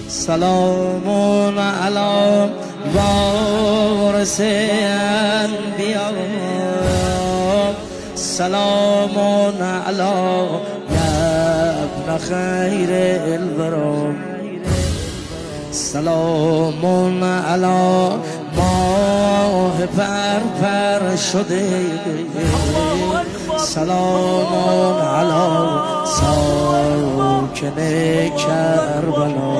سلام علی وارث انبیا، سلام علی ابن خیر الورا، سلام علی ماه پر شده، سلام علی ساکن کربلا،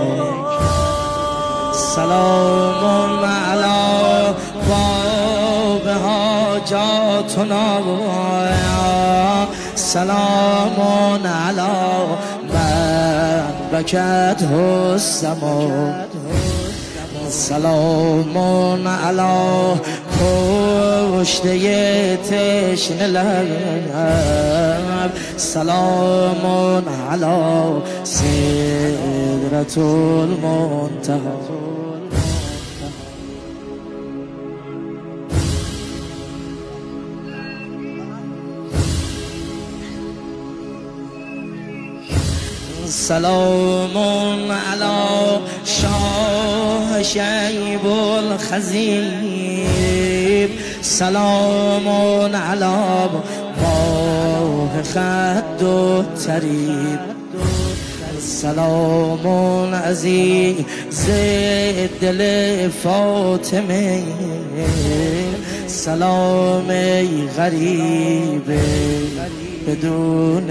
سلام علی باب حاجاتنا، سلام علی من بکت السما، سلام علی کشته تشنه لب، سلام علی سدرة المنتهی. سلام علی شاه شیب الخزیب، سلام علی ماه خد و طریب، سلام عزیز دل فاطمه، سلام ای غریب بدون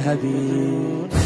حبیب.